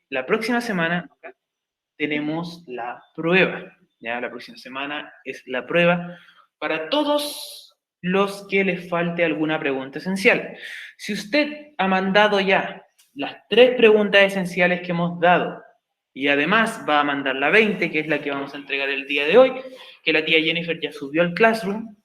la próxima semana tenemos la prueba. Ya, la próxima semana es la prueba para todos los que les falte alguna pregunta esencial. Si usted ha mandado ya las 3 preguntas esenciales que hemos dado y además va a mandar la 20, que es la que vamos a entregar el día de hoy, que la tía Jennifer ya subió al Classroom.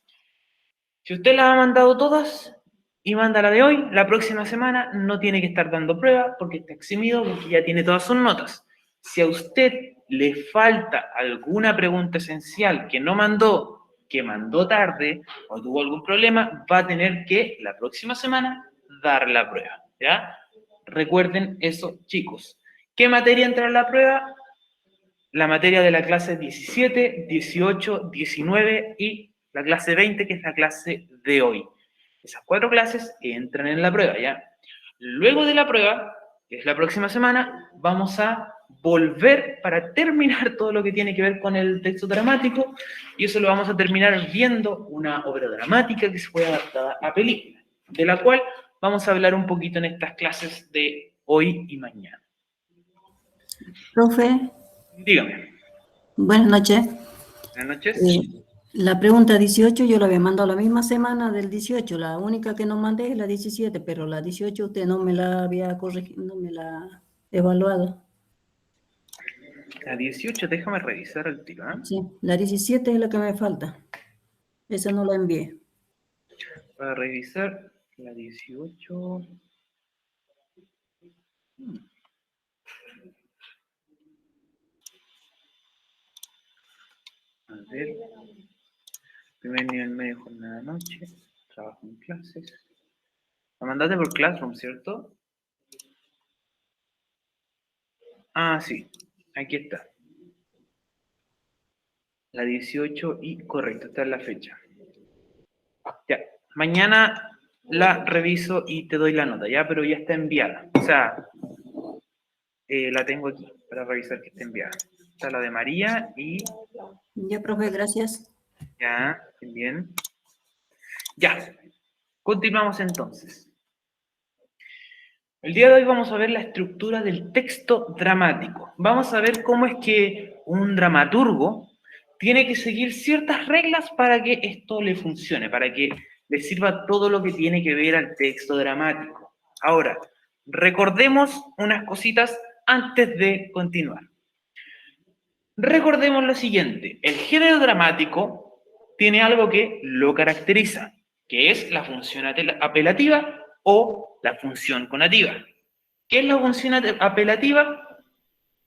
Si usted las ha mandado todas y manda la de hoy, la próxima semana no tiene que estar dando prueba porque está eximido, porque ya tiene todas sus notas. Si a usted le falta alguna pregunta esencial que no mandó, que mandó tarde o tuvo algún problema, va a tener que la próxima semana dar la prueba, ¿ya? Recuerden eso, chicos. ¿Qué materia entra en la prueba? La materia de la clase 17, 18, 19 y la clase 20, que es la clase de hoy. Esas 4 clases entran en la prueba, ¿ya? Luego de la prueba, que es la próxima semana, vamos a volver para terminar todo lo que tiene que ver con el texto dramático, y eso lo vamos a terminar viendo una obra dramática que se fue adaptada a película, de la cual vamos a hablar un poquito en estas clases de hoy y mañana. Profe. Dígame. Buenas noches. Buenas noches. La pregunta 18 yo la había mandado la misma semana del 18, la única que no mandé es la 17, pero la 18 usted no me la había corregido, no me la ha evaluado. La 18, déjame revisar el tiro, ¿eh? Sí, la 17 es la que me falta. Esa no la envié. Para revisar la 18. A ver. Primer nivel medio, jornada de noche. Trabajo en clases. La mandaste por Classroom, ¿cierto? Ah, sí. Aquí está. La 18 y correcto, esta es la fecha. Ya. Mañana la reviso y te doy la nota, ya, pero ya está enviada. O sea, la tengo aquí para revisar que esté enviada. Está la de María y... Ya, profe, gracias. Ya, bien. Ya. Continuamos entonces. El día de hoy vamos a ver la estructura del texto dramático. Vamos a ver cómo es que un dramaturgo tiene que seguir ciertas reglas para que esto le funcione, para que le sirva todo lo que tiene que ver al texto dramático. Ahora, recordemos unas cositas antes de continuar. Recordemos lo siguiente, el género dramático tiene algo que lo caracteriza, que es la función apelativa o la función conativa. ¿Qué es la función apelativa?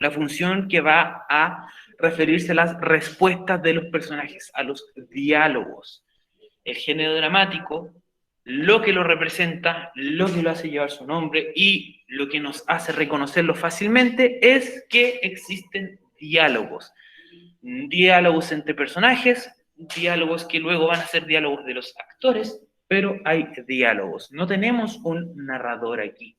La función que va a referirse a las respuestas de los personajes, a los diálogos. El género dramático, lo que lo representa, lo que lo hace llevar su nombre y lo que nos hace reconocerlo fácilmente es que existen diálogos. Diálogos entre personajes, diálogos que luego van a ser diálogos de los actores, pero hay diálogos. No tenemos un narrador aquí.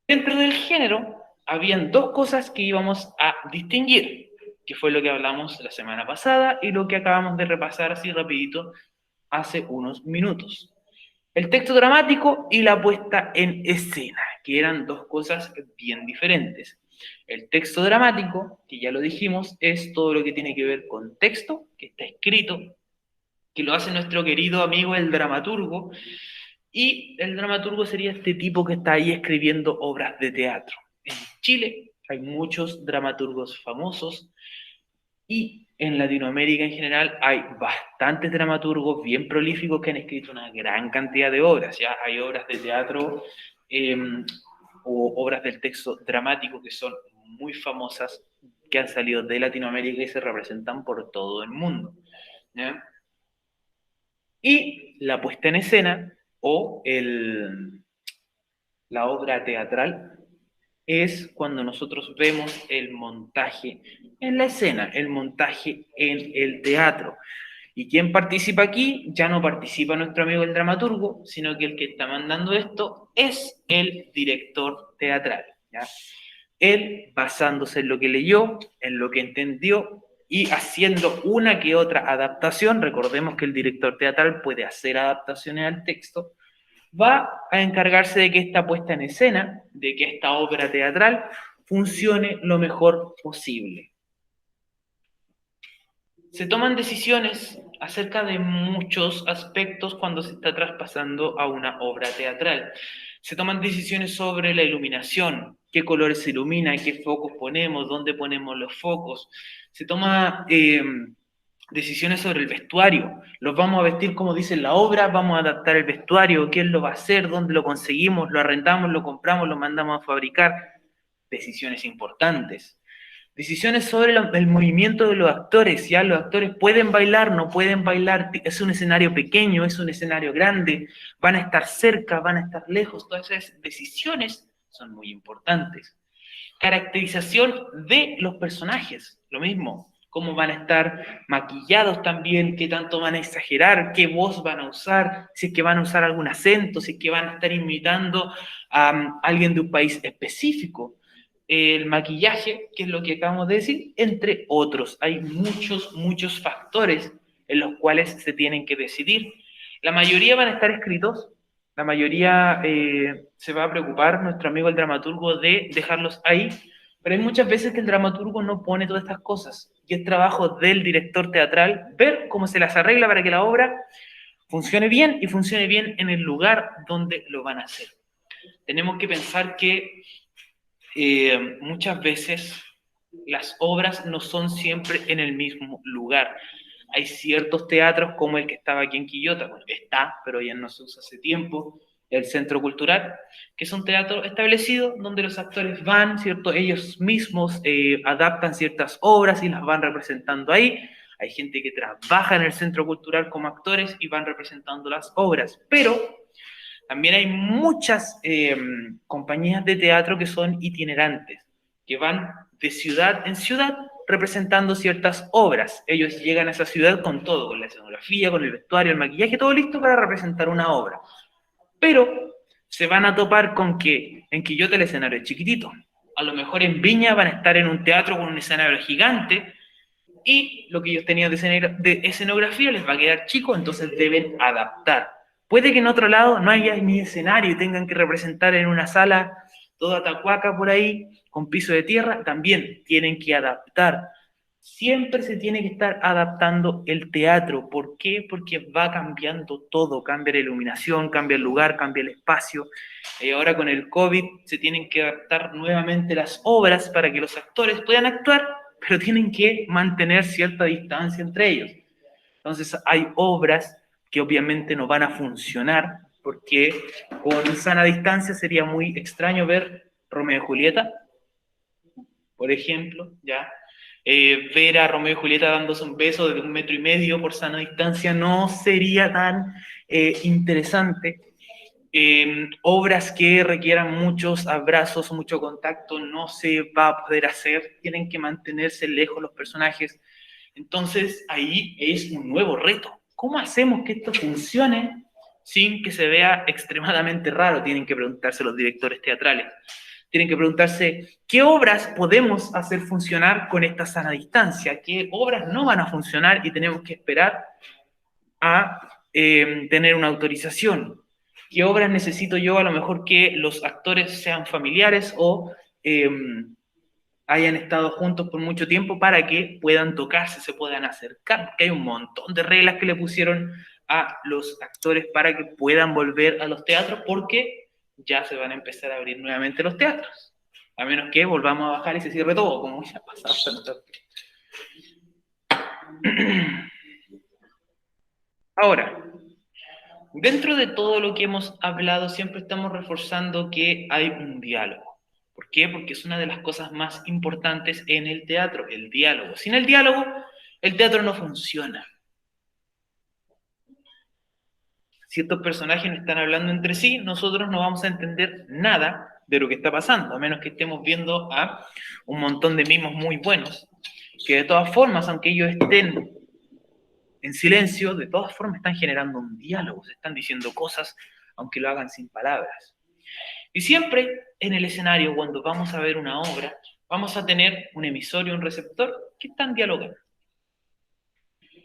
Dentro del género, habían 2 cosas que íbamos a distinguir, que fue lo que hablamos la semana pasada y lo que acabamos de repasar así rapidito hace unos minutos. El texto dramático y la puesta en escena, que eran 2 cosas bien diferentes. El texto dramático, que ya lo dijimos, es todo lo que tiene que ver con texto, que está escrito, que lo hace nuestro querido amigo el dramaturgo, y el dramaturgo sería este tipo que está ahí escribiendo obras de teatro. En Chile hay muchos dramaturgos famosos y en Latinoamérica en general hay bastantes dramaturgos bien prolíficos que han escrito una gran cantidad de obras. Ya hay obras de teatro o obras del texto dramático que son muy famosas, que han salido de Latinoamérica y se representan por todo el mundo, ¿ya? Y la puesta en escena o la obra teatral es cuando nosotros vemos el montaje en la escena, el montaje en el teatro. ¿Y quién participa aquí? Ya no participa nuestro amigo el dramaturgo, sino que el que está mandando esto es el director teatral, ¿ya? Él, basándose en lo que leyó, en lo que entendió y haciendo una que otra adaptación, recordemos que el director teatral puede hacer adaptaciones al texto, va a encargarse de que esta puesta en escena, de que esta obra teatral funcione lo mejor posible. Se toman decisiones acerca de muchos aspectos cuando se está traspasando a una obra teatral. Se toman decisiones sobre la iluminación, qué colores se ilumina, qué focos ponemos, dónde ponemos los focos. Se toma decisiones sobre el vestuario. ¿Los vamos a vestir como dice la obra? ¿Vamos a adaptar el vestuario? ¿Quién lo va a hacer? ¿Dónde lo conseguimos? ¿Lo arrendamos? ¿Lo compramos? ¿Lo mandamos a fabricar? Decisiones importantes. Decisiones sobre el movimiento de los actores, ¿ya? Los actores pueden bailar, no pueden bailar, es un escenario pequeño, es un escenario grande, van a estar cerca, van a estar lejos, todas esas decisiones son muy importantes. Caracterización de los personajes, lo mismo, cómo van a estar maquillados también, qué tanto van a exagerar, qué voz van a usar, si es que van a usar algún acento, si es que van a estar imitando a alguien de un país específico. El maquillaje, que es lo que acabamos de decir, entre otros. Hay muchos factores en los cuales se tienen que decidir. La mayoría van a estar escritos, la mayoría se va a preocupar, nuestro amigo el dramaturgo, de dejarlos ahí, pero hay muchas veces que el dramaturgo no pone todas estas cosas, y es trabajo del director teatral ver cómo se las arregla para que la obra funcione bien y funcione bien en el lugar donde lo van a hacer. Tenemos que pensar que muchas veces las obras no son siempre en el mismo lugar. Hay ciertos teatros como el que estaba aquí en Quillota, bueno, está, pero ya no se usa hace tiempo, el Centro Cultural, que es un teatro establecido donde los actores van, ¿cierto? Ellos mismos adaptan ciertas obras y las van representando ahí. Hay gente que trabaja en el Centro Cultural como actores y van representando las obras, pero también hay muchas compañías de teatro que son itinerantes, que van de ciudad en ciudad representando ciertas obras. Ellos llegan a esa ciudad con todo, con la escenografía, con el vestuario, el maquillaje, todo listo para representar una obra. Pero se van a topar con que en Quillota el escenario es chiquitito. A lo mejor en Viña van a estar en un teatro con un escenario gigante y lo que ellos tenían de escenografía les va a quedar chico, entonces deben adaptar. Puede que en otro lado no haya ni escenario y tengan que representar en una sala toda tacuaca por ahí, con piso de tierra, también tienen que adaptar. Siempre se tiene que estar adaptando el teatro. ¿Por qué? Porque va cambiando todo, cambia la iluminación, cambia el lugar, cambia el espacio. Y ahora con el COVID se tienen que adaptar nuevamente las obras para que los actores puedan actuar, pero tienen que mantener cierta distancia entre ellos. Entonces hay obras que obviamente no van a funcionar porque con sana distancia sería muy extraño ver Romeo y Julieta, por ejemplo, ¿ya? Ver a Romeo y Julieta dándose un beso de 1,5 metros por sana distancia no sería tan interesante. Obras que requieran muchos abrazos, mucho contacto, no se va a poder hacer, tienen que mantenerse lejos los personajes. Entonces ahí es un nuevo reto. ¿Cómo hacemos que esto funcione sin que se vea extremadamente raro? Tienen que preguntarse los directores teatrales. Tienen que preguntarse qué obras podemos hacer funcionar con esta sana distancia, qué obras no van a funcionar y tenemos que esperar a tener una autorización. ¿Qué obras necesito yo? A lo mejor que los actores sean familiares o hayan estado juntos por mucho tiempo para que puedan tocarse, se puedan acercar, porque hay un montón de reglas que le pusieron a los actores para que puedan volver a los teatros, porque ya se van a empezar a abrir nuevamente los teatros, a menos que volvamos a bajar y se cierre todo, como ya ha pasado. Ahora, dentro de todo lo que hemos hablado, siempre estamos reforzando que hay un diálogo. ¿Por qué? Porque es una de las cosas más importantes en el teatro, el diálogo. Sin el diálogo, el teatro no funciona. Si estos personajes no están hablando entre sí, nosotros no vamos a entender nada de lo que está pasando, a menos que estemos viendo a un montón de mimos muy buenos, que de todas formas, aunque ellos estén en silencio, de todas formas están generando un diálogo, se están diciendo cosas, aunque lo hagan sin palabras. Y siempre en el escenario, cuando vamos a ver una obra, vamos a tener un emisor y un receptor que están dialogando.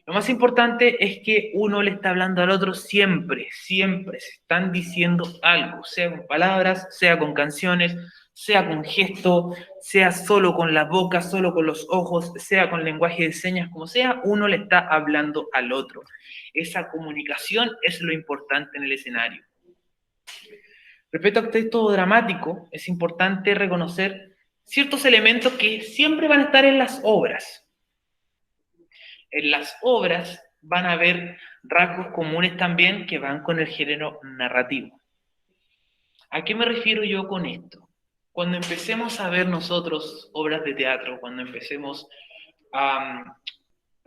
Lo más importante es que uno le está hablando al otro siempre, siempre. Se están diciendo algo, sea con palabras, sea con canciones, sea con gesto, sea solo con la boca, solo con los ojos, sea con lenguaje de señas, como sea, uno le está hablando al otro. Esa comunicación es lo importante en el escenario. Respecto al texto dramático, es importante reconocer ciertos elementos que siempre van a estar en las obras. En las obras van a haber rasgos comunes también que van con el género narrativo. ¿A qué me refiero yo con esto? Cuando empecemos a ver nosotros obras de teatro, cuando empecemos a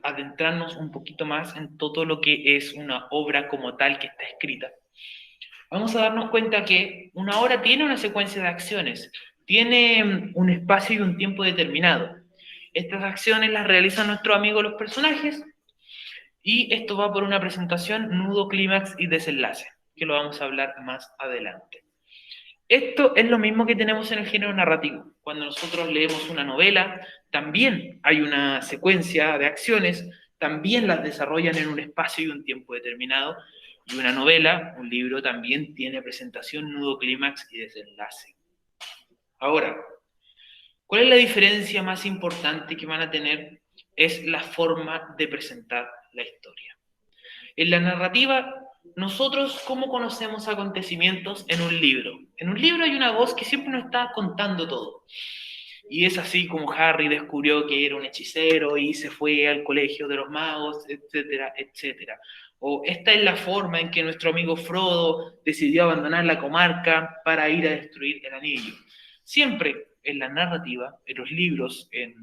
adentrarnos un poquito más en todo lo que es una obra como tal que está escrita, vamos a darnos cuenta que una obra tiene una secuencia de acciones, tiene un espacio y un tiempo determinado. Estas acciones las realizan nuestros amigos los personajes, y esto va por una presentación, nudo, clímax y desenlace, que lo vamos a hablar más adelante. Esto es lo mismo que tenemos en el género narrativo. Cuando nosotros leemos una novela, también hay una secuencia de acciones, también las desarrollan en un espacio y un tiempo determinado, y una novela, un libro, también tiene presentación, nudo, clímax y desenlace. Ahora, ¿cuál es la diferencia más importante que van a tener? Es la forma de presentar la historia. En la narrativa, nosotros, ¿cómo conocemos acontecimientos en un libro? En un libro hay una voz que siempre nos está contando todo. Y es así como Harry descubrió que era un hechicero y se fue al colegio de los magos, etcétera, etcétera. O esta es la forma en que nuestro amigo Frodo decidió abandonar la comarca para ir a destruir el anillo. Siempre en la narrativa, en los libros, en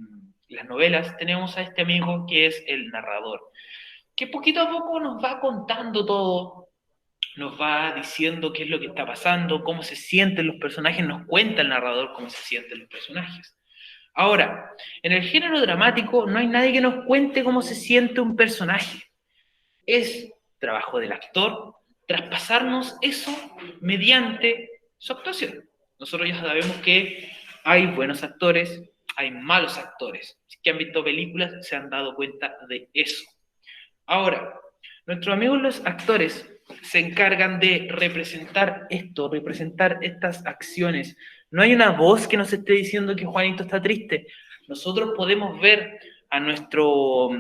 las novelas, tenemos a este amigo que es el narrador, que poquito a poco nos va contando todo, nos va diciendo qué es lo que está pasando, cómo se sienten los personajes, nos cuenta el narrador cómo se sienten los personajes. Ahora, en el género dramático no hay nadie que nos cuente cómo se siente un personaje. Es trabajo del actor traspasarnos eso mediante su actuación. Nosotros ya sabemos que hay buenos actores, hay malos actores. Si que han visto películas se han dado cuenta de eso. Ahora, nuestros amigos los actores se encargan de representar esto, representar estas acciones. No hay una voz que nos esté diciendo que Juanito está triste. Nosotros podemos ver a nuestro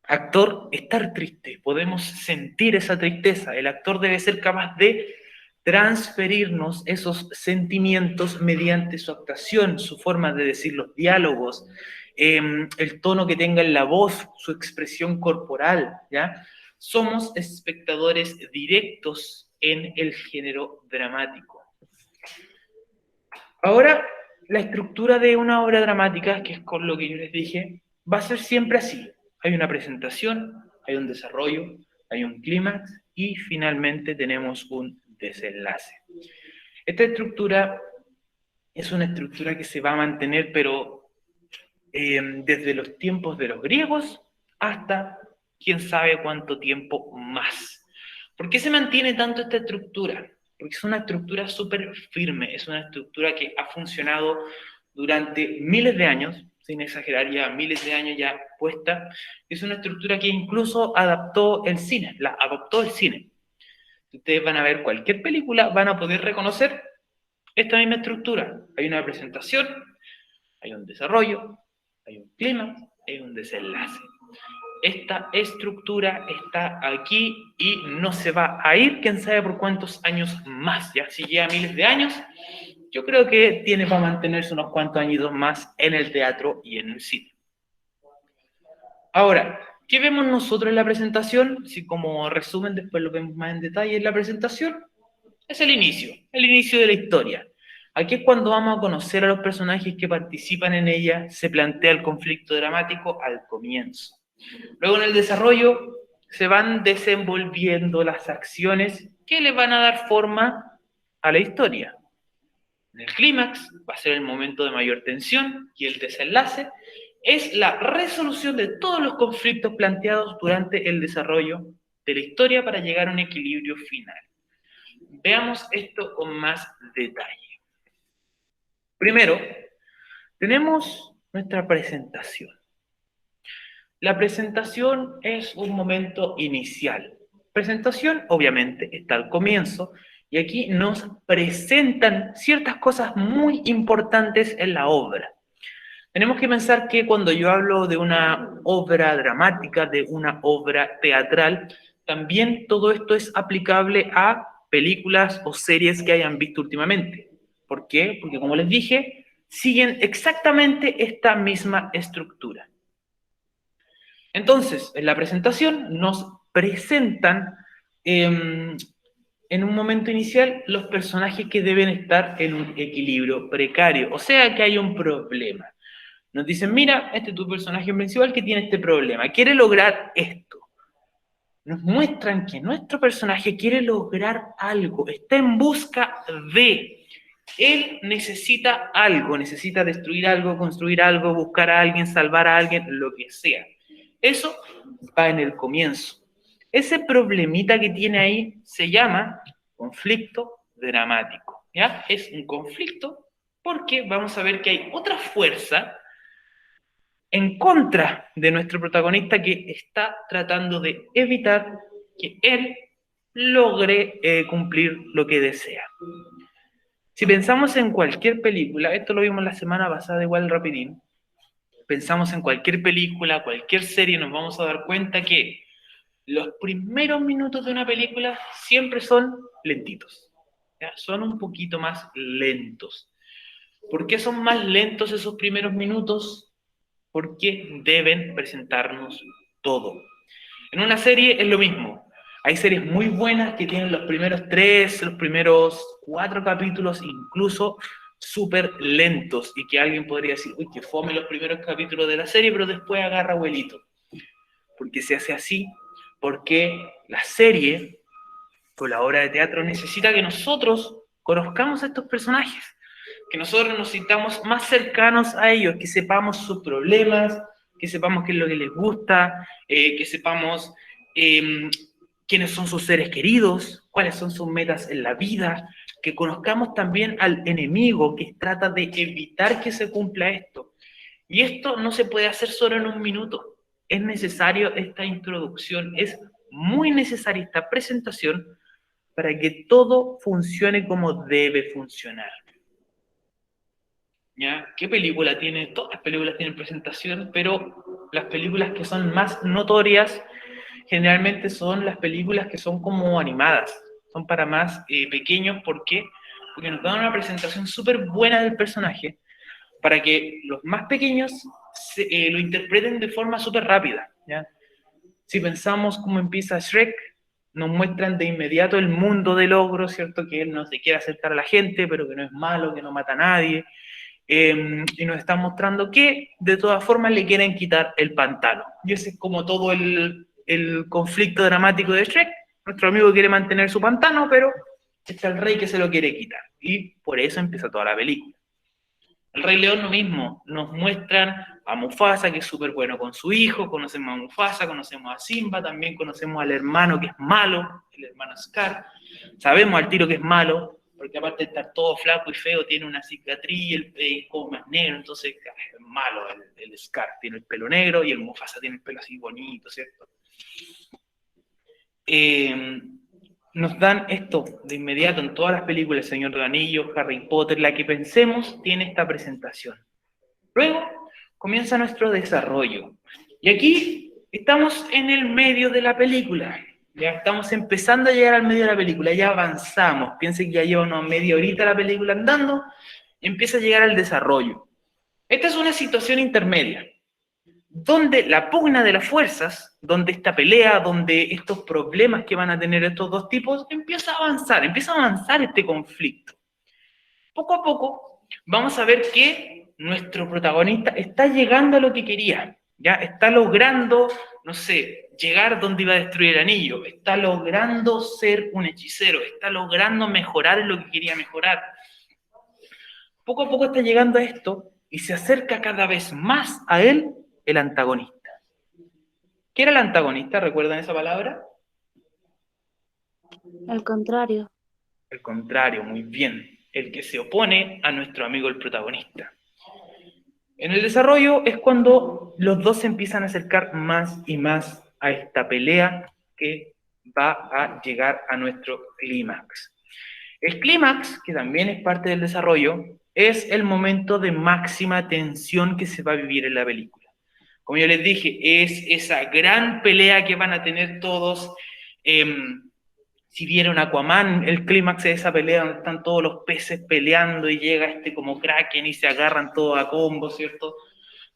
actor estar triste, podemos sentir esa tristeza. El actor debe ser capaz de transferirnos esos sentimientos mediante su actuación, su forma de decir los diálogos, el tono que tenga en la voz, su expresión corporal, ¿ya? Somos espectadores directos en el género dramático. Ahora, la estructura de una obra dramática, que es con lo que yo les dije, va a ser siempre así. Hay una presentación, hay un desarrollo, hay un clímax y finalmente tenemos un desenlace. Esta estructura es una estructura que se va a mantener, pero desde los tiempos de los griegos hasta quién sabe cuánto tiempo más. ¿Por qué se mantiene tanto esta estructura? Porque es una estructura súper firme, es una estructura que ha funcionado durante miles de años, sin exagerar, ya miles de años ya puesta. Es una estructura que incluso adaptó el cine, la adoptó el cine. Si ustedes van a ver cualquier película, van a poder reconocer esta misma estructura. Hay una presentación, hay un desarrollo, hay un clima, hay un desenlace. Esta estructura está aquí y no se va a ir, quién sabe por cuántos años más, ya si lleva miles de años, yo creo que tiene para mantenerse unos cuantos añitos más en el teatro y en el cine. Ahora, ¿qué vemos nosotros en la presentación? Si como resumen después lo vemos más en detalle en la presentación, es el inicio de la historia. Aquí es cuando vamos a conocer a los personajes que participan en ella, se plantea el conflicto dramático al comienzo. Luego en el desarrollo se van desenvolviendo las acciones que le van a dar forma a la historia. En el clímax va a ser el momento de mayor tensión y el desenlace es la resolución de todos los conflictos planteados durante el desarrollo de la historia para llegar a un equilibrio final. Veamos esto con más detalle. Primero, tenemos nuestra presentación. La presentación es un momento inicial. Presentación, obviamente, está al comienzo, y aquí nos presentan ciertas cosas muy importantes en la obra. Tenemos que pensar que cuando yo hablo de una obra dramática, de una obra teatral, también todo esto es aplicable a películas o series que hayan visto últimamente. ¿Por qué? Porque como les dije, siguen exactamente esta misma estructura. Entonces, en la presentación nos presentan en un momento inicial los personajes que deben estar en un equilibrio precario, o sea que hay un problema. Nos dicen, mira, este es tu personaje principal que tiene este problema, quiere lograr esto. Nos muestran que nuestro personaje quiere lograr algo, está en busca de. Él necesita algo, necesita destruir algo, construir algo, buscar a alguien, salvar a alguien, lo que sea. Eso va en el comienzo. Ese problemita que tiene ahí se llama conflicto dramático. ¿Ya? Es un conflicto porque vamos a ver que hay otra fuerza en contra de nuestro protagonista que está tratando de evitar que él logre cumplir lo que desea. Si pensamos en cualquier película, esto lo vimos la semana pasada igual rapidín, pensamos en cualquier película, cualquier serie, nos vamos a dar cuenta que los primeros minutos de una película siempre son lentitos, ¿ya? Son un poquito más lentos. ¿Por qué son más lentos esos primeros minutos? Porque deben presentarnos todo. En una serie es lo mismo. Hay series muy buenas que tienen los primeros 3, los primeros 4 capítulos, incluso súper lentos, y que alguien podría decir, uy, que fome los primeros capítulos de la serie, pero después agarra vuelito. Porque se hace así, porque la serie o la obra de teatro necesita que nosotros conozcamos a estos personajes, que nosotros nos sintamos más cercanos a ellos, que sepamos sus problemas, que sepamos qué es lo que les gusta, que sepamos quiénes son sus seres queridos, cuáles son sus metas en la vida, que conozcamos también al enemigo que trata de evitar que se cumpla esto. Y esto no se puede hacer solo en un minuto. Es necesario esta introducción, es muy necesaria esta presentación para que todo funcione como debe funcionar. ¿Ya? ¿Qué película tiene? Todas las películas tienen presentación, pero las películas que son más notorias generalmente son las películas que son como animadas, son para más pequeños. ¿Por qué? Porque nos dan una presentación súper buena del personaje para que los más pequeños lo interpreten de forma súper rápida, ¿ya? Si pensamos cómo empieza Shrek, nos muestran de inmediato el mundo del ogro, ¿cierto? Que él no se quiere acercar a la gente, pero que no es malo, que no mata a nadie. Y nos están mostrando que de todas formas le quieren quitar el pantano. Y ese es como todo el conflicto dramático de Shrek. Nuestro amigo quiere mantener su pantano, pero está el rey que se lo quiere quitar. Y por eso empieza toda la película. El Rey León lo mismo, nos muestran a Mufasa, que es súper bueno con su hijo, conocemos a Mufasa, conocemos a Simba, también conocemos al hermano que es malo, el hermano Scar, sabemos al tiro que es malo, porque aparte de estar todo flaco y feo, tiene una cicatriz, el como más negro, entonces es malo el Scar, tiene el pelo negro y el Mufasa tiene el pelo así bonito, ¿cierto? Nos dan esto de inmediato en todas las películas, El Señor de los Anillos, Harry Potter, la que pensemos tiene esta presentación. Luego comienza nuestro desarrollo. Y aquí estamos en el medio de la película. Ya estamos empezando a llegar al medio de la película, ya avanzamos. Piensen que ya lleva una media horita la película andando y empieza a llegar al desarrollo. Esta es una situación intermedia, donde la pugna de las fuerzas, donde esta pelea, donde estos problemas que van a tener estos dos tipos, empieza a avanzar este conflicto. Poco a poco vamos a ver que nuestro protagonista está llegando a lo que quería, ya está logrando, no sé, llegar donde iba a destruir el anillo, está logrando ser un hechicero, está logrando mejorar en lo que quería mejorar. Poco a poco está llegando a esto y se acerca cada vez más a él el antagonista. ¿Qué era el antagonista? ¿Recuerdan esa palabra? Al contrario. El contrario, muy bien. El que se opone a nuestro amigo el protagonista. En el desarrollo es cuando los dos se empiezan a acercar más y más a esta pelea que va a llegar a nuestro clímax. El clímax, que también es parte del desarrollo, es el momento de máxima tensión que se va a vivir en la película. Como yo les dije, es esa gran pelea que van a tener todos. Si vieron Aquaman, el clímax de esa pelea donde están todos los peces peleando y llega este como Kraken y se agarran todos a combo, ¿cierto?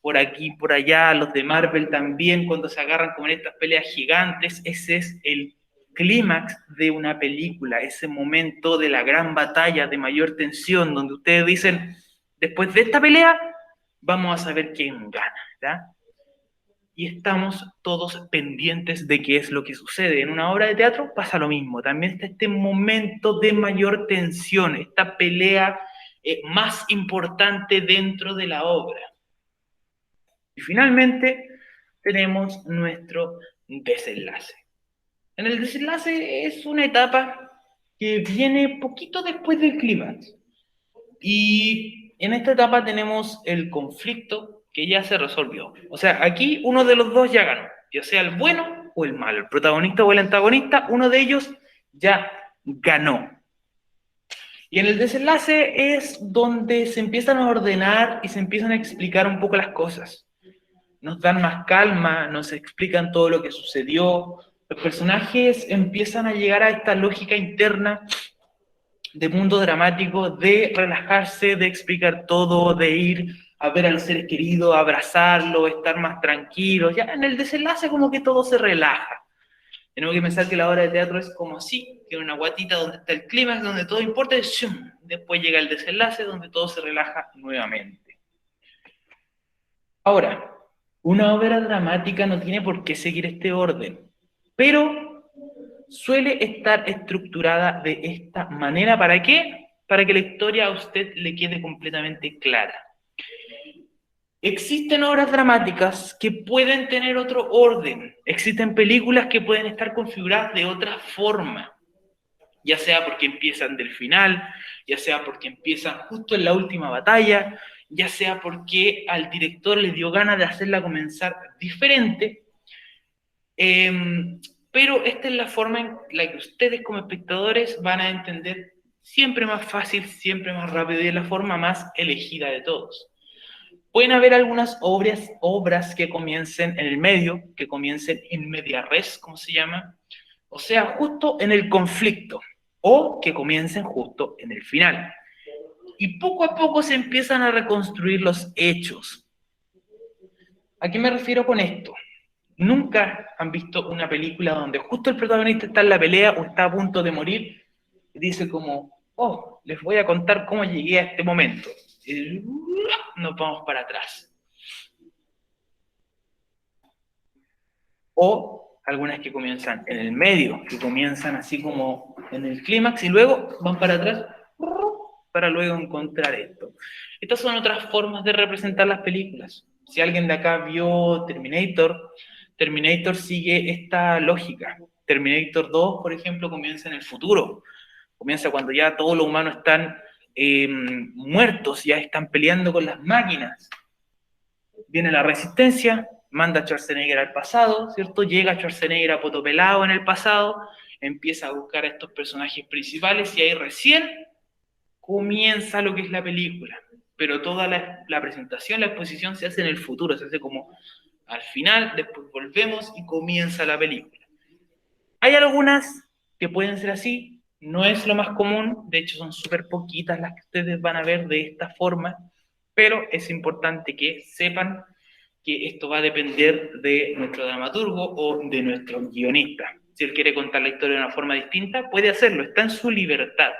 Por aquí, por allá, los de Marvel también, cuando se agarran como en estas peleas gigantes, ese es el clímax de una película, ese momento de la gran batalla de mayor tensión, donde ustedes dicen, después de esta pelea, vamos a saber quién gana, ¿verdad? Y estamos todos pendientes de qué es lo que sucede. En una obra de teatro pasa lo mismo, también está este momento de mayor tensión, esta pelea más importante dentro de la obra. Y finalmente tenemos nuestro desenlace. En el desenlace es una etapa que viene poquito después del clímax. Y en esta etapa tenemos el conflicto que ya se resolvió. O sea, aquí uno de los dos ya ganó, ya sea el bueno o el malo, el protagonista o el antagonista, uno de ellos ya ganó. Y en el desenlace es donde se empiezan a ordenar y se empiezan a explicar un poco las cosas. Nos dan más calma, nos explican todo lo que sucedió, los personajes empiezan a llegar a esta lógica interna de mundo dramático, de relajarse, de explicar todo, de ir a ver a los seres queridos, abrazarlos, estar más tranquilos. Ya en el desenlace como que todo se relaja. Tenemos que pensar que la obra de teatro es como así, tiene una guatita donde está el clímax, donde todo importa, y ¡shum! Después llega el desenlace donde todo se relaja nuevamente. Ahora, una obra dramática no tiene por qué seguir este orden, pero suele estar estructurada de esta manera. ¿Para qué? Para que la historia a usted le quede completamente clara. Existen obras dramáticas que pueden tener otro orden. Existen películas que pueden estar configuradas de otra forma. Ya sea porque empiezan del final, ya sea porque empiezan justo en la última batalla, ya sea porque al director le dio ganas de hacerla comenzar diferente. Pero esta es la forma en la que ustedes como espectadores van a entender siempre más fácil, siempre más rápido y de la forma más elegida de todos. Pueden haber algunas obras que comiencen en el medio, que comiencen in media res, como se llama, o sea, justo en el conflicto, o que comiencen justo en el final. Y poco a poco se empiezan a reconstruir los hechos. ¿A qué me refiero con esto? Nunca han visto una película donde justo el protagonista está en la pelea o está a punto de morir y dice como, oh, les voy a contar cómo llegué a este momento. Y nos vamos para atrás. O algunas que comienzan en el medio, que comienzan así como en el clímax y luego van para atrás para luego encontrar esto. Estas son otras formas de representar las películas. Si alguien de acá vio Terminator, Terminator sigue esta lógica. Terminator 2, por ejemplo, comienza en el futuro. Comienza cuando ya todos los humanos están muertos, ya están peleando con las máquinas. Viene la resistencia, manda a Schwarzenegger al pasado, ¿cierto? Llega Schwarzenegger a potopelado en el pasado, empieza a buscar a estos personajes principales y ahí recién comienza lo que es la película. Pero toda la presentación, la exposición se hace en el futuro, se hace como al final, después volvemos y comienza la película. Hay algunas que pueden ser así, no es lo más común, de hecho son súper poquitas las que ustedes van a ver de esta forma, pero es importante que sepan que esto va a depender de nuestro dramaturgo o de nuestro guionista. Si él quiere contar la historia de una forma distinta, puede hacerlo, está en su libertad.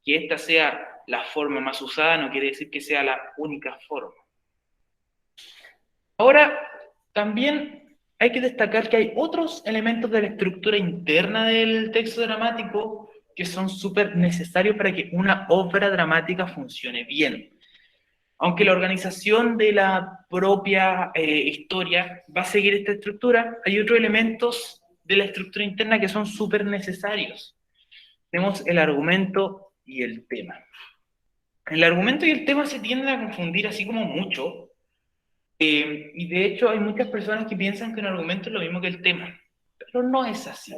Que esta sea la forma más usada no quiere decir que sea la única forma. Ahora, también hay que destacar que hay otros elementos de la estructura interna del texto dramático que son súper necesarios para que una obra dramática funcione bien. Aunque la organización de la propia historia va a seguir esta estructura, hay otros elementos de la estructura interna que son súper necesarios. Tenemos el argumento y el tema. el argumento y el tema se tienden a confundir así como mucho, y de hecho hay muchas personas que piensan que un argumento es lo mismo que el tema, pero no es así.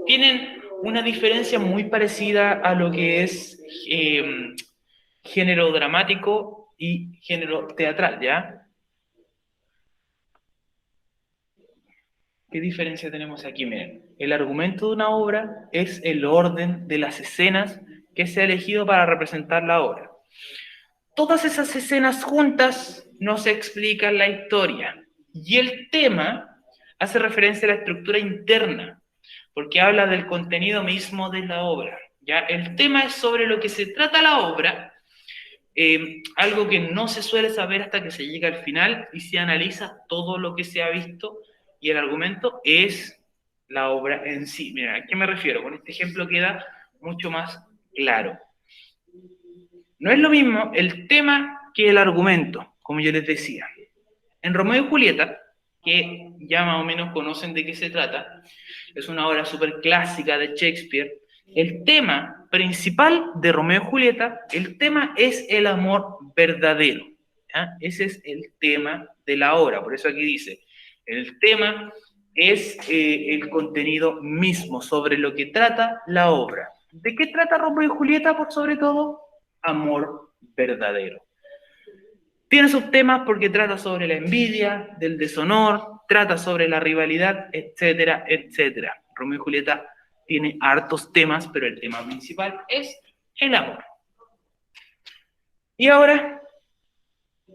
Tienen una diferencia muy parecida a lo que es género dramático y género teatral, ¿ya? ¿Qué diferencia tenemos aquí? Miren, el argumento de una obra es el orden de las escenas que se ha elegido para representar la obra. Todas esas escenas juntas nos explican la historia. Y el tema hace referencia a la estructura interna, porque habla del contenido mismo de la obra. ¿Ya? El tema es sobre lo que se trata la obra, algo que no se suele saber hasta que se llega al final y se analiza todo lo que se ha visto, y el argumento es la obra en sí. Mira, ¿a qué me refiero? Con este ejemplo queda mucho más claro. No es lo mismo el tema que el argumento, como yo les decía. En Romeo y Julieta, que ya más o menos conocen de qué se trata, es una obra súper clásica de Shakespeare. El tema principal de Romeo y Julieta, el tema es el amor verdadero. ¿Ya? Ese es el tema de la obra. Por eso aquí dice, el tema es el contenido mismo sobre lo que trata la obra. ¿De qué trata Romeo y Julieta, por sobre todo? Amor verdadero. Tiene sus temas porque trata sobre la envidia, del deshonor, trata sobre la rivalidad, etcétera, etcétera. Romeo y Julieta tiene hartos temas, pero el tema principal es el amor. Y ahora,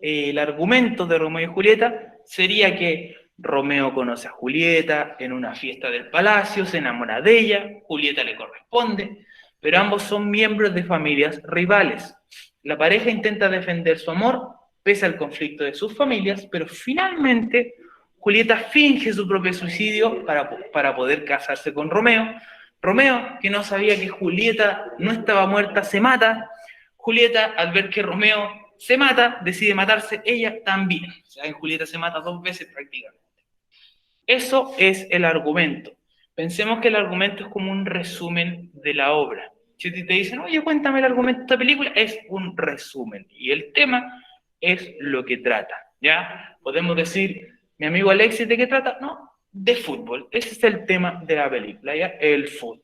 el argumento de Romeo y Julieta sería que Romeo conoce a Julieta en una fiesta del palacio, se enamora de ella, Julieta le corresponde, pero ambos son miembros de familias rivales. La pareja intenta defender su amor pese al conflicto de sus familias, pero finalmente Julieta finge su propio suicidio para poder casarse con Romeo. Romeo, que no sabía que Julieta no estaba muerta, se mata. Julieta, al ver que Romeo se mata, decide matarse ella también. O sea, en Julieta se mata 2 veces prácticamente. Eso es el argumento. Pensemos que el argumento es como un resumen de la obra. Si te dicen, oye, cuéntame el argumento de esta película, es un resumen. Y el tema es lo que trata, ¿ya? Podemos decir, mi amigo Alexis, ¿de qué trata? No, de fútbol. Ese es el tema de la película, ¿ya? El fútbol.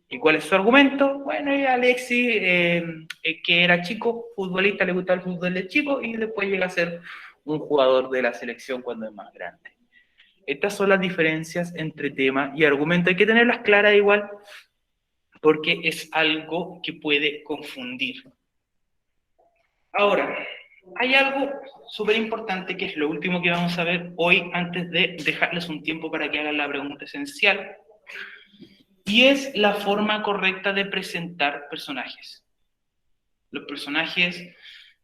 ¿Y cuál es su argumento? Bueno, Alexis, que era chico, futbolista, le gustaba el fútbol de chico y después llega a ser un jugador de la selección cuando es más grande. Estas son las diferencias entre tema y argumento. Hay que tenerlas claras igual porque es algo que puede confundir. Ahora, hay algo súper importante que es lo último que vamos a ver hoy antes de dejarles un tiempo para que hagan la pregunta esencial, y es la forma correcta de presentar personajes. Los personajes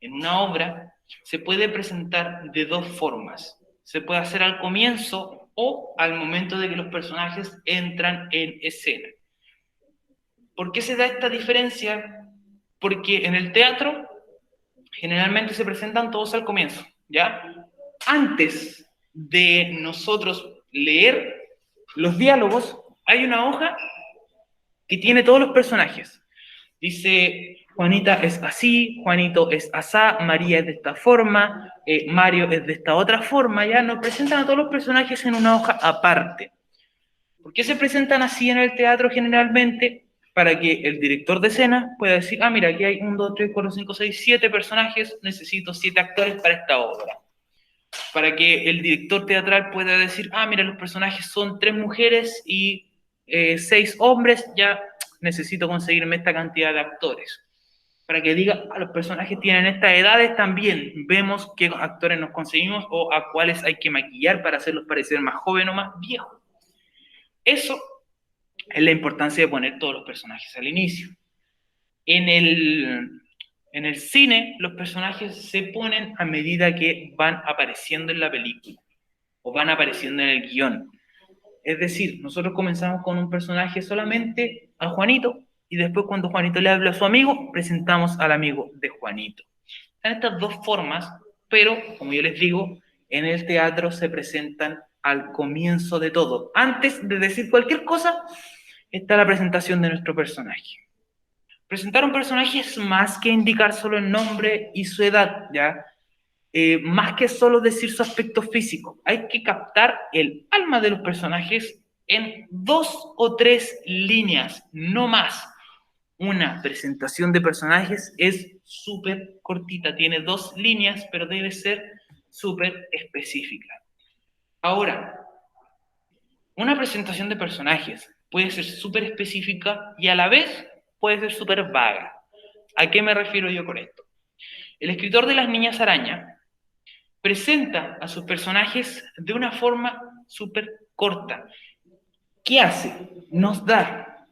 en una obra se puede presentar de 2 formas. Se puede hacer al comienzo o al momento de que los personajes entran en escena. ¿Por qué se da esta diferencia? Porque en el teatro generalmente se presentan todos al comienzo, ¿ya? Antes de nosotros leer los diálogos, hay una hoja que tiene todos los personajes. Dice, Juanita es así, Juanito es asá, María es de esta forma, Mario es de esta otra forma, ya nos presentan a todos los personajes en una hoja aparte. ¿Por qué se presentan así en el teatro generalmente? Para que el director de escena pueda decir, ah, mira, aquí hay 1, 2, 3, 4, 5, 6, 7 personajes, necesito 7 actores para esta obra. Para que el director teatral pueda decir, ah, mira, los personajes son 3 mujeres y 6 hombres, ya necesito conseguirme esta cantidad de actores. Para que diga, ah, los personajes tienen estas edades, también vemos qué actores nos conseguimos o a cuáles hay que maquillar para hacerlos parecer más jóvenes o más viejos. Eso es la importancia de poner todos los personajes al inicio. En el cine, los personajes se ponen a medida que van apareciendo en la película o van apareciendo en el guión. Es decir, nosotros comenzamos con un personaje solamente a Juanito y después cuando Juanito le habla a su amigo, presentamos al amigo de Juanito. Están estas 2 formas, pero como yo les digo, en el teatro se presentan al comienzo de todo. Antes de decir cualquier cosa, está la presentación de nuestro personaje. Presentar un personaje es más que indicar solo el nombre y su edad, ¿ya? Más que solo decir su aspecto físico. Hay que captar el alma de los personajes en 2 o 3 líneas, no más. Una presentación de personajes es súper cortita, tiene 2 líneas, pero debe ser súper específica. Ahora, una presentación de personajes puede ser súper específica y a la vez puede ser súper vaga. ¿A qué me refiero yo con esto? El escritor de Las Niñas Araña presenta a sus personajes de una forma súper corta. ¿Qué hace? Nos da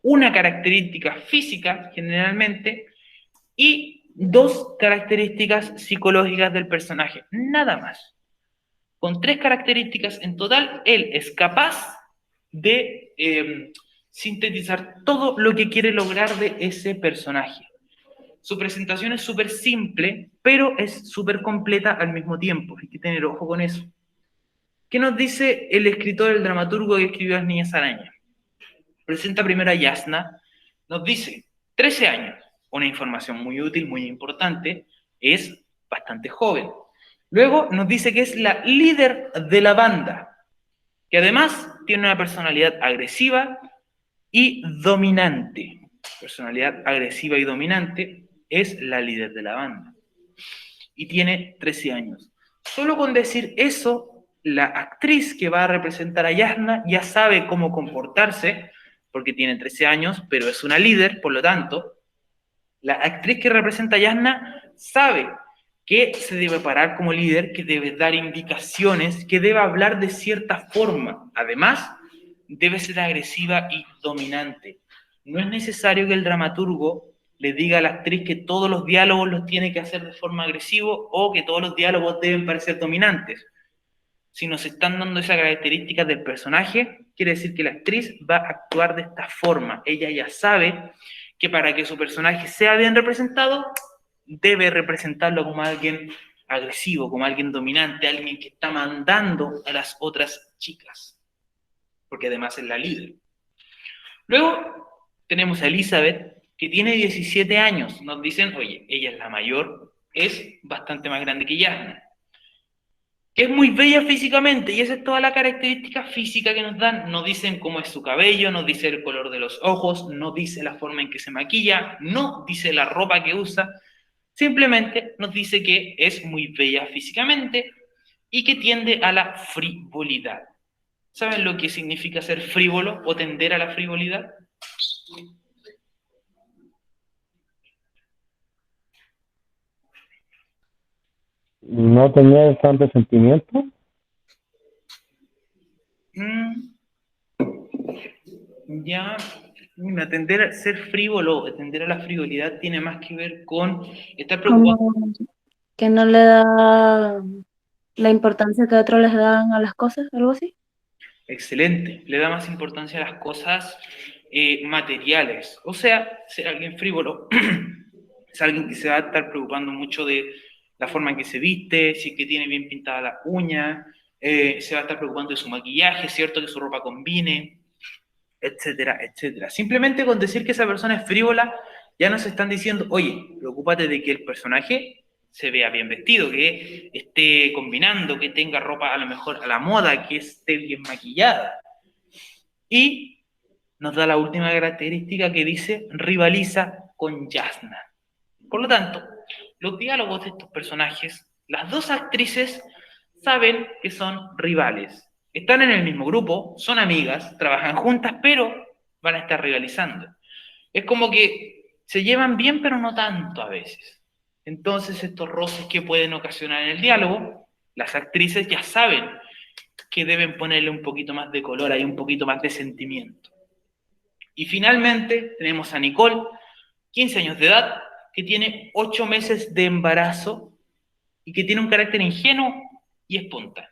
una característica física, generalmente, y 2 características psicológicas del personaje, nada más. Con 3 características en total, él es capaz de sintetizar todo lo que quiere lograr de ese personaje. Su presentación es súper simple, pero es súper completa al mismo tiempo. Hay que tener ojo con eso. ¿Qué nos dice el escritor, el dramaturgo que escribió Las Niñas Araña? Presenta primero a Yasna, nos dice 13 años, una información muy útil, muy importante, es bastante joven. Luego nos dice que es la líder de la banda, que además tiene una personalidad agresiva y dominante. Personalidad agresiva y dominante, es la líder de la banda. Y tiene 13 años. Solo con decir eso, la actriz que va a representar a Yasna ya sabe cómo comportarse, porque tiene 13 años, pero es una líder, por lo tanto, la actriz que representa a Yasna sabe que se debe parar como líder, que debe dar indicaciones, que debe hablar de cierta forma. Además, debe ser agresiva y dominante. No es necesario que el dramaturgo le diga a la actriz que todos los diálogos los tiene que hacer de forma agresiva o que todos los diálogos deben parecer dominantes. Si nos están dando esas características del personaje, quiere decir que la actriz va a actuar de esta forma. Ella ya sabe que para que su personaje sea bien representado, debe representarlo como alguien agresivo, como alguien dominante, alguien que está mandando a las otras chicas, porque además es la líder. Luego tenemos a Elizabeth, que tiene 17 años. Nos dicen, oye, ella es la mayor, es bastante más grande que Yasna, que es muy bella físicamente, y esa es toda la característica física que nos dan. No dicen cómo es su cabello, no dice el color de los ojos, no dice la forma en que se maquilla, no dice la ropa que usa, simplemente nos dice que es muy bella físicamente y que tiende a la frivolidad. ¿Saben lo que significa ser frívolo o tender a la frivolidad? No tener tanto sentimiento. Ya, tender a ser frívolo, tender a la frivolidad tiene más que ver con estar preocupado. Como que no le da la importancia que otros les dan a las cosas, algo así. Excelente, le da más importancia a las cosas materiales. O sea, ser alguien frívolo es alguien que se va a estar preocupando mucho de la forma en que se viste, si es que tiene bien pintada la uña, se va a estar preocupando de su maquillaje, ¿cierto? Que su ropa combine, etcétera, etcétera. Simplemente con decir que esa persona es frívola, ya nos están diciendo, oye, preocúpate de que el personaje se vea bien vestido, que esté combinando, que tenga ropa a lo mejor a la moda, que esté bien maquillada. Y nos da la última característica que dice, rivaliza con Yasna. Por lo tanto, los diálogos de estos personajes, las 2 actrices saben que son rivales. Están en el mismo grupo, son amigas, trabajan juntas, pero van a estar rivalizando. Es como que se llevan bien, pero no tanto a veces. Entonces, estos roces que pueden ocasionar en el diálogo, las actrices ya saben que deben ponerle un poquito más de color, hay un poquito más de sentimiento. Y finalmente tenemos a Nicole, 15 años de edad, que tiene 8 meses de embarazo y que tiene un carácter ingenuo y espontáneo.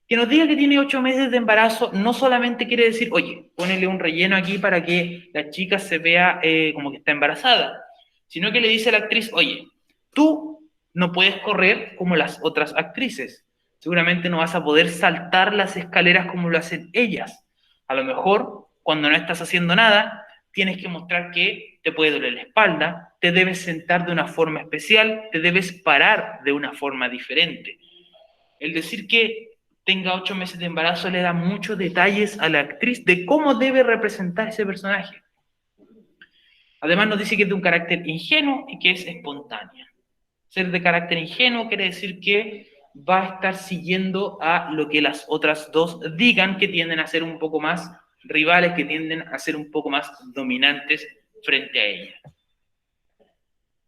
Que nos diga que tiene 8 meses de embarazo no solamente quiere decir, oye, ponele un relleno aquí para que la chica se vea como que está embarazada, sino que le dice a la actriz, oye, tú no puedes correr como las otras actrices, seguramente no vas a poder saltar las escaleras como lo hacen ellas. A lo mejor, cuando no estás haciendo nada, tienes que mostrar que te puede doler la espalda, te debes sentar de una forma especial, te debes parar de una forma diferente. El decir que tenga 8 meses de embarazo le da muchos detalles a la actriz de cómo debe representar ese personaje. Además nos dice que es de un carácter ingenuo y que es espontánea. Ser de carácter ingenuo quiere decir que va a estar siguiendo a lo que las otras dos digan, que tienden a ser un poco más rivales, que tienden a ser un poco más dominantes frente a ella.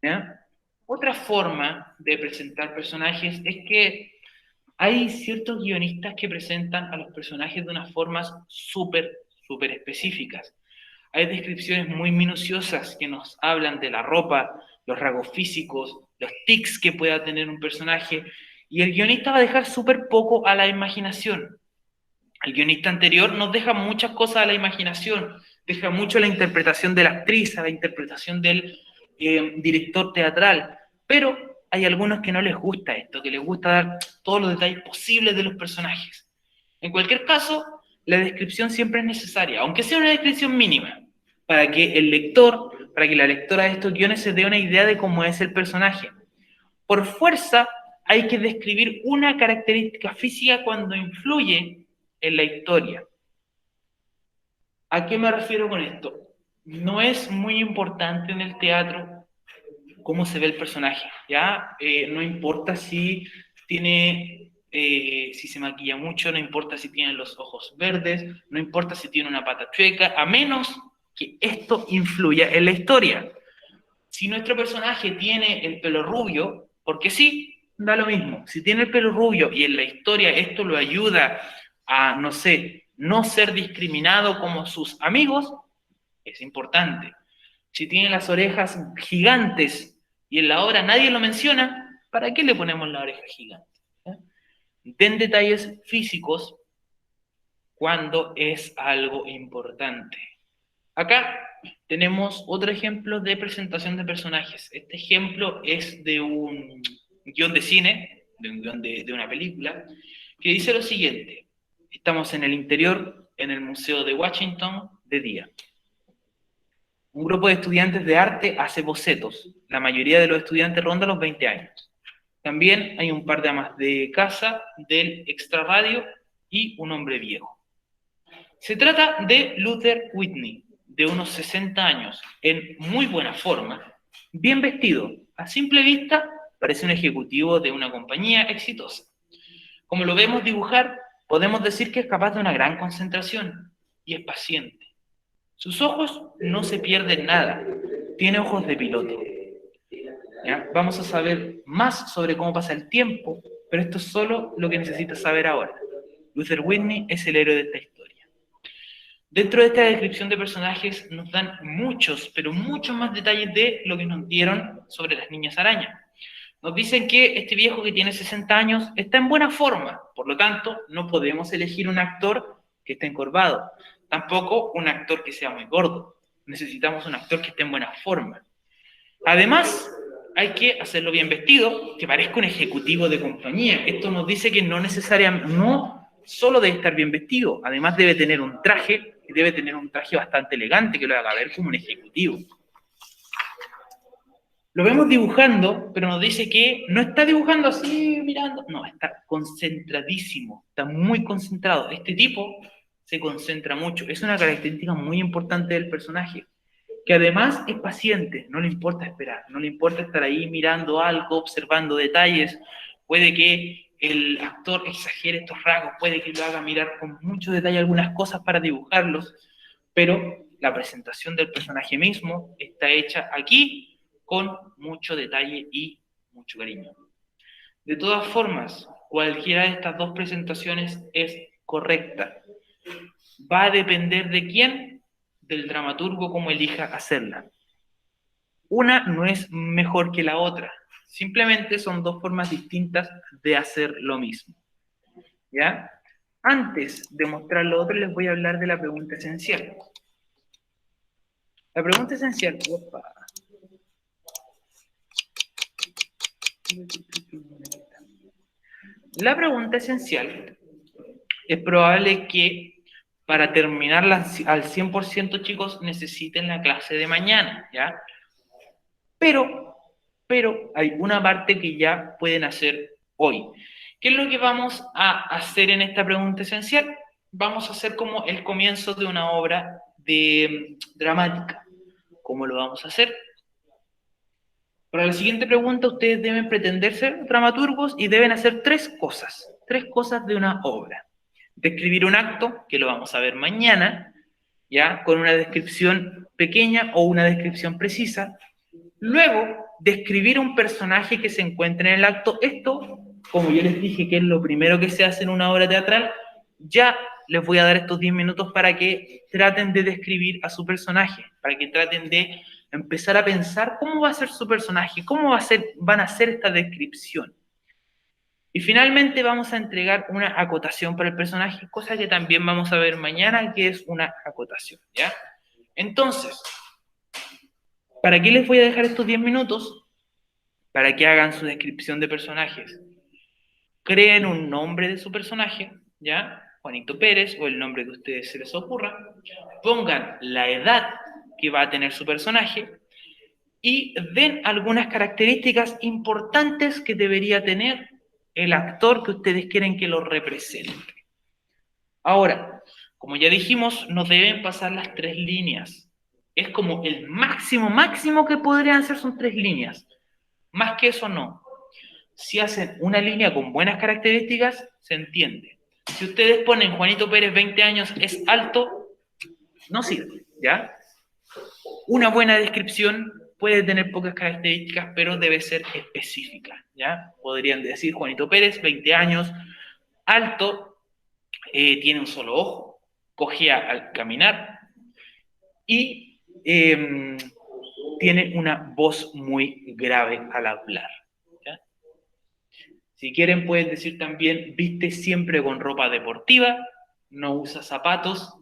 ¿Ya? Otra forma de presentar personajes es que hay ciertos guionistas que presentan a los personajes de unas formas súper específicas. Hay descripciones muy minuciosas que nos hablan de la ropa, los rasgos físicos, los tics que pueda tener un personaje, y el guionista va a dejar súper poco a la imaginación. El guionista anterior nos deja muchas cosas a la imaginación, deja mucho a la interpretación de la actriz, a la interpretación del director teatral, pero hay algunos que no les gusta esto, que les gusta dar todos los detalles posibles de los personajes. En cualquier caso, la descripción siempre es necesaria, aunque sea una descripción mínima, para que el lector, para que la lectora de estos guiones se dé una idea de cómo es el personaje. Por fuerza, hay que describir una característica física cuando influye en la historia. ¿A qué me refiero con esto? No es muy importante en el teatro cómo se ve el personaje, ¿ya? No importa si tiene, si se maquilla mucho, no importa si tiene los ojos verdes, no importa si tiene una pata chueca, a menos que esto influya en la historia. Si nuestro personaje tiene el pelo rubio, porque sí, da lo mismo. Si tiene el pelo rubio y en la historia esto lo ayuda a, no sé, no ser discriminado como sus amigos, es importante. Si tiene las orejas gigantes y en la obra nadie lo menciona, ¿para qué le ponemos la oreja gigante? Den detalles físicos cuando es algo importante. Acá tenemos otro ejemplo de presentación de personajes. Este ejemplo es de un guión de cine, de un guión de una película, que dice lo siguiente. Estamos en el interior, en el Museo de Washington, de día. Un grupo de estudiantes de arte hace bocetos. La mayoría de los estudiantes ronda los 20 años. También hay un par de amas de casa del extrarradio y un hombre viejo. Se trata de Luther Whitney, de unos 60 años, en muy buena forma, bien vestido. A simple vista, parece un ejecutivo de una compañía exitosa. Como lo vemos dibujar, podemos decir que es capaz de una gran concentración y es paciente. Sus ojos no se pierden nada, tiene ojos de piloto. ¿Ya? Vamos a saber más sobre cómo pasa el tiempo, pero esto es solo lo que necesitas saber ahora. Luther Whitney es el héroe de esta historia. Dentro de esta descripción de personajes nos dan muchos, pero muchos más detalles de lo que nos dieron sobre las niñas araña. Nos dicen que este viejo que tiene 60 años está en buena forma, por lo tanto, no podemos elegir un actor que esté encorvado, tampoco un actor que sea muy gordo. Necesitamos un actor que esté en buena forma. Además, hay que hacerlo bien vestido, que parezca un ejecutivo de compañía. Esto nos dice que no necesariamente, no solo debe estar bien vestido, además debe tener un traje, y debe tener un traje bastante elegante que lo haga ver como un ejecutivo. Lo vemos dibujando, pero nos dice que no está dibujando así, mirando, no, está concentradísimo, está muy concentrado. Este tipo se concentra mucho, es una característica muy importante del personaje, que además es paciente, no le importa esperar, no le importa estar ahí mirando algo, observando detalles. Puede que el actor exagere estos rasgos, puede que lo haga mirar con mucho detalle algunas cosas para dibujarlos, pero la presentación del personaje mismo está hecha aquí con mucho detalle y mucho cariño. De todas formas, cualquiera de estas dos presentaciones es correcta. Va a depender de quién, del dramaturgo, cómo elija hacerla. Una no es mejor que la otra, simplemente son dos formas distintas de hacer lo mismo. ¿Ya? Antes de mostrar lo otro, les voy a hablar de la pregunta esencial. La pregunta esencial... Opa. La pregunta esencial es probable que para terminarla al 100%, chicos, necesiten la clase de mañana, ¿ya? Pero hay una parte que ya pueden hacer hoy. ¿Qué es lo que vamos a hacer en esta pregunta esencial? Vamos a hacer como el comienzo de una obra de dramática. ¿Cómo lo vamos a hacer? Para la siguiente pregunta, ustedes deben pretender ser dramaturgos y deben hacer tres cosas de una obra. Describir un acto, que lo vamos a ver mañana, ya, con una descripción pequeña o una descripción precisa. Luego, describir un personaje que se encuentra en el acto. Esto, como yo les dije que es lo primero que se hace en una obra teatral, ya les voy a dar estos 10 minutos para que traten de describir a su personaje, para que traten de empezar a pensar cómo va a ser su personaje, cómo van a hacer esta descripción. Y finalmente vamos a entregar una acotación para el personaje, cosa que también vamos a ver mañana, que es una acotación, ¿ya? Entonces, ¿para qué les voy a dejar estos 10 minutos? Para que hagan su descripción de personajes. Creen un nombre de su personaje, ¿ya? Juanito Pérez, o el nombre que a ustedes se les ocurra. Pongan la edad que va a tener su personaje y den algunas características importantes que debería tener el actor que ustedes quieren que lo represente. Ahora, como ya dijimos, no deben pasar las 3 líneas. Es como el máximo que podrían hacer son 3 líneas. Más que eso no. Si hacen una línea con buenas características, se entiende. Si ustedes ponen Juanito Pérez, 20 años, es alto, no sirve, ¿ya? Una buena descripción puede tener pocas características, pero debe ser específica, ¿ya? Podrían decir Juanito Pérez, 20 años, alto, tiene un solo ojo, cojea al caminar y tiene una voz muy grave al hablar, ¿ya? Si quieren pueden decir también, viste siempre con ropa deportiva, no usa zapatos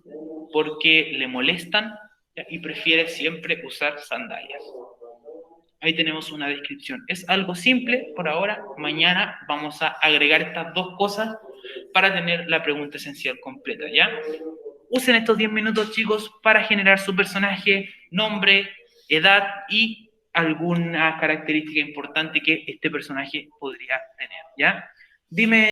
porque le molestan, ¿ya? Y prefiere siempre usar sandalias. Ahí tenemos una descripción. Es algo simple por ahora. Mañana vamos a agregar estas 2 cosas para tener la pregunta esencial completa, ¿ya? Usen estos 10 minutos, chicos, para generar su personaje, nombre, edad y alguna característica importante que este personaje podría tener, ¿ya? Dime